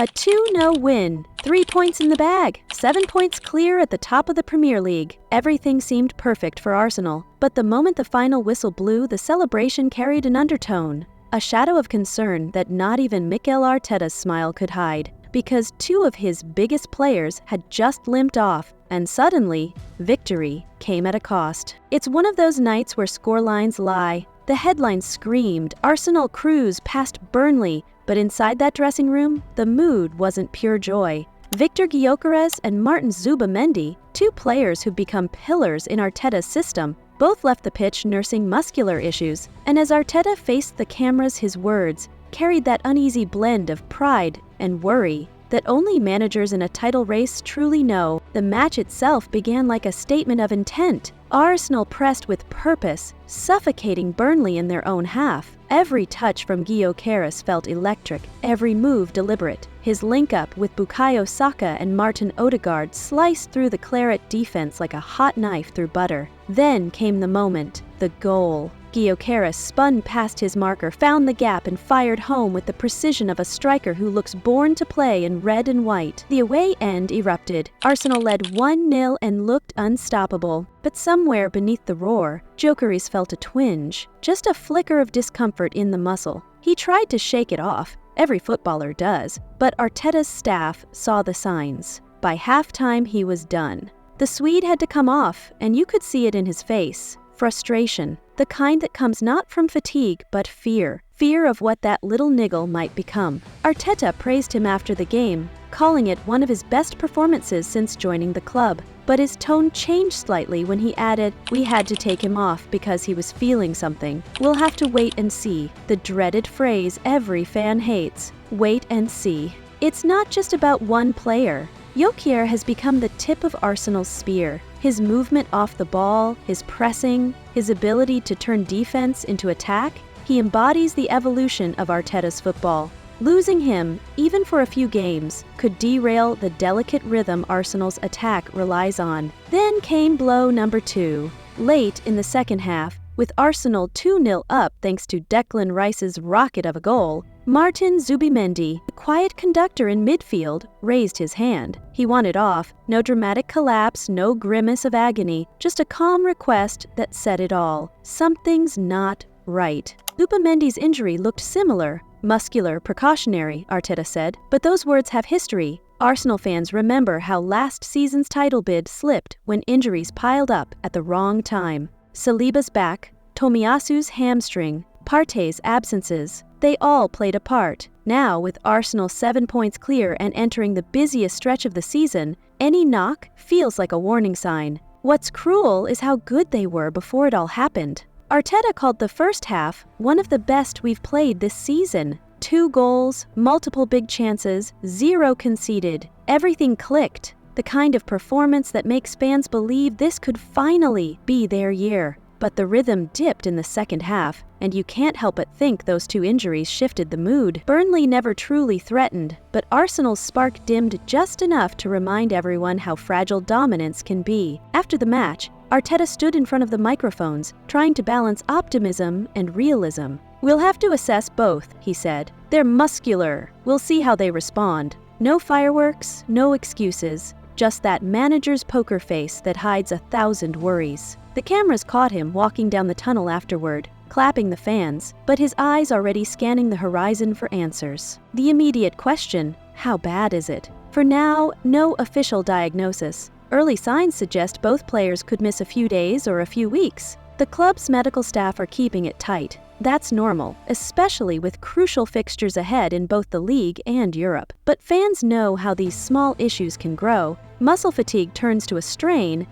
A 2-0 win, 3 points in the bag, 7 points clear at the top of the Premier League. Everything seemed perfect for Arsenal, but the moment the final whistle blew, the celebration carried an undertone. A shadow of concern that not even Mikel Arteta's smile could hide, because 2 of his biggest players had just limped off, and suddenly, victory came at a cost. It's one of those nights where scorelines lie. The headlines screamed, Arsenal cruise past Burnley, but inside that dressing room, the mood wasn't pure joy. Viktor Gyökeres and Martín Zubimendi, 2 players who've become pillars in Arteta's system, both left the pitch nursing muscular issues, and as Arteta faced the cameras, his words carried that uneasy blend of pride and worry that only managers in a title race truly know. The match itself began like a statement of intent. Arsenal pressed with purpose, suffocating Burnley in their own half. Every touch from Gyokeres felt electric, every move deliberate. His link-up with Bukayo Saka and Martín Ødegaard sliced through the claret defense like a hot knife through butter. Then came the moment, the goal. Gyokeres spun past his marker, found the gap and fired home with the precision of a striker who looks born to play in red and white. The away end erupted. Arsenal led 1-0 and looked unstoppable. But somewhere beneath the roar, Gyokeres felt a twinge, just a flicker of discomfort in the muscle. He tried to shake it off. Every footballer does. But Arteta's staff saw the signs. By halftime, he was done. The Swede had to come off, and you could see it in his face. Frustration, the kind that comes not from fatigue but fear of what that little niggle might become. Arteta praised him after the game, calling it one of his best performances since joining the club. But his tone changed slightly when he added, "We had to take him off because he was feeling something. We'll have to wait and see." The dreaded phrase every fan hates, wait and see. It's not just about one player. Gyokeres has become the tip of Arsenal's spear. His movement off the ball, his pressing, his ability to turn defense into attack, he embodies the evolution of Arteta's football. Losing him, even for a few games, could derail the delicate rhythm Arsenal's attack relies on. Then came blow number 2. Late in the second half, with Arsenal 2-0 up thanks to Declan Rice's rocket of a goal, Martín Zubimendi, the quiet conductor in midfield, raised his hand. He wanted off. No dramatic collapse, no grimace of agony, just a calm request that said it all. Something's not right. Zubimendi's injury looked similar. Muscular, precautionary, Arteta said, but those words have history. Arsenal fans remember how last season's title bid slipped when injuries piled up at the wrong time. Saliba's back, Tomiyasu's hamstring, Partey's absences, they all played a part. Now, with Arsenal 7 points clear and entering the busiest stretch of the season, any knock feels like a warning sign. What's cruel is how good they were before it all happened. Arteta called the first half one of the best we've played this season. 2 goals, multiple big chances, 0 conceded. Everything clicked. The kind of performance that makes fans believe this could finally be their year. But the rhythm dipped in the second half, and you can't help but think those 2 injuries shifted the mood. Burnley never truly threatened, but Arsenal's spark dimmed just enough to remind everyone how fragile dominance can be. After the match, Arteta stood in front of the microphones, trying to balance optimism and realism. "We'll have to assess both," he said. "They're muscular. We'll see how they respond. No fireworks, no excuses. Just that manager's poker face that hides 1,000 worries." The cameras caught him walking down the tunnel afterward, clapping the fans, but his eyes already scanning the horizon for answers. The immediate question, how bad is it? For now, no official diagnosis. Early signs suggest both players could miss a few days or a few weeks. The club's medical staff are keeping it tight. That's normal, especially with crucial fixtures ahead in both the league and Europe. But fans know how these small issues can grow. Muscle fatigue turns to a strain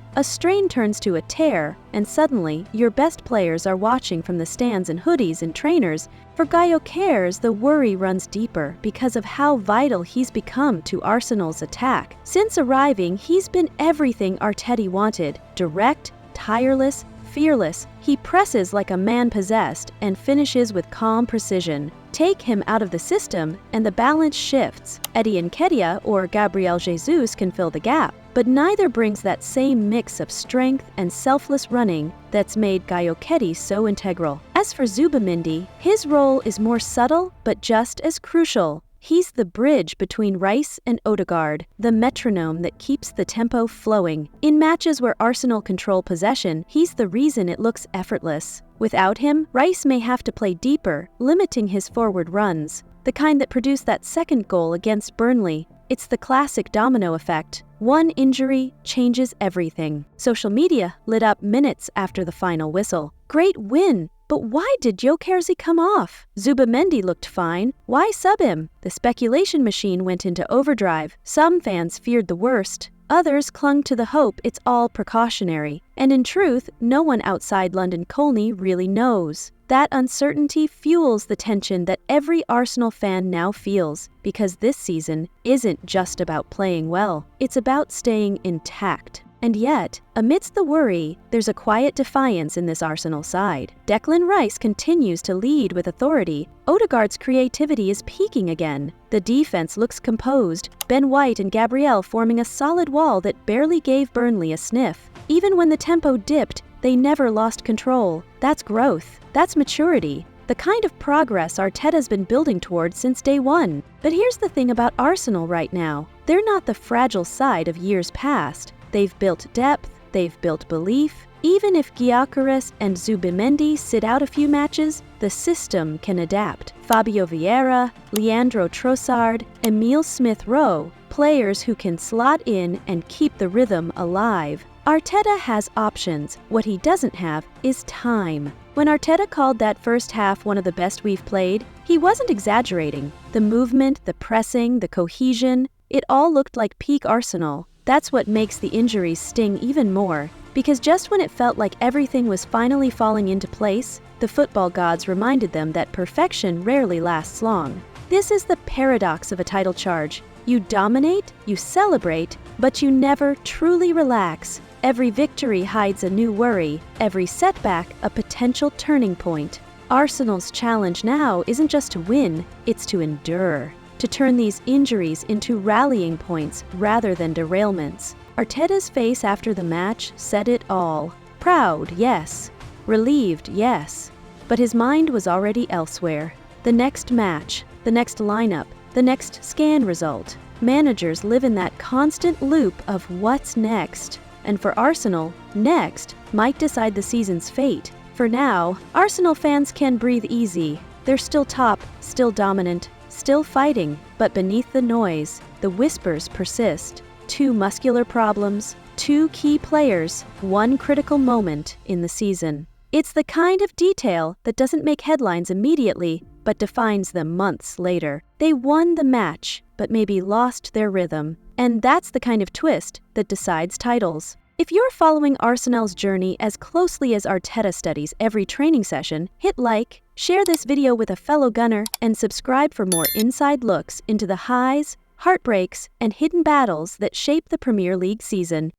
turns to a tear, and suddenly your best players are watching from the stands in hoodies and trainers. For Gyokeres, the worry runs deeper because of how vital he's become to Arsenal's attack. Since arriving, he's been everything Arteta wanted: direct, tireless, fearless. He presses like a man possessed and finishes with calm precision. Take him out of the system and the balance shifts. Nketiah or Gabriel Jesus can fill the gap, but neither brings that same mix of strength and selfless running that's made Gyokeres so integral. As for Zubimendi, his role is more subtle but just as crucial. He's the bridge between Rice and Ødegaard, the metronome that keeps the tempo flowing. In matches where Arsenal control possession, he's the reason it looks effortless. Without him, Rice may have to play deeper, limiting his forward runs. The kind that produced that second goal against Burnley. It's the classic domino effect. One injury changes everything. Social media lit up minutes after the final whistle. Great win! But why did Gyokeres come off? Zubimendi looked fine. Why sub him? The speculation machine went into overdrive. Some fans feared the worst. Others clung to the hope it's all precautionary. And in truth, no one outside London Colney really knows. That uncertainty fuels the tension that every Arsenal fan now feels, because this season isn't just about playing well, it's about staying intact. And yet, amidst the worry, there's a quiet defiance in this Arsenal side. Declan Rice continues to lead with authority. Ødegaard's creativity is peaking again. The defense looks composed. Ben White and Gabriel forming a solid wall that barely gave Burnley a sniff. Even when the tempo dipped, they never lost control. That's growth. That's maturity. The kind of progress Arteta's been building towards since day one. But here's the thing about Arsenal right now. They're not the fragile side of years past. They've built depth, they've built belief. Even if Gyökeres and Zubimendi sit out a few matches, the system can adapt. Fabio Vieira, Leandro Trossard, Emile Smith-Rowe, players who can slot in and keep the rhythm alive. Arteta has options. What he doesn't have is time. When Arteta called that first half one of the best we've played, he wasn't exaggerating. The movement, the pressing, the cohesion, it all looked like peak Arsenal. That's what makes the injuries sting even more, because just when it felt like everything was finally falling into place, the football gods reminded them that perfection rarely lasts long. This is the paradox of a title charge. You dominate, you celebrate, but you never truly relax. Every victory hides a new worry, every setback a potential turning point. Arsenal's challenge now isn't just to win, it's to endure. To turn these injuries into rallying points rather than derailments. Arteta's face after the match said it all. Proud, yes. Relieved, yes. But his mind was already elsewhere. The next match, the next lineup, the next scan result. Managers live in that constant loop of what's next. And for Arsenal, next might decide the season's fate. For now, Arsenal fans can breathe easy. They're still top, still dominant, still fighting, but beneath the noise, the whispers persist. 2 muscular problems, 2 key players, 1 critical moment in the season. It's the kind of detail that doesn't make headlines immediately, but defines them months later. They won the match, but maybe lost their rhythm. And that's the kind of twist that decides titles. If you're following Arsenal's journey as closely as Arteta studies every training session, hit like, share this video with a fellow gunner, and subscribe for more inside looks into the highs, heartbreaks, and hidden battles that shape the Premier League season.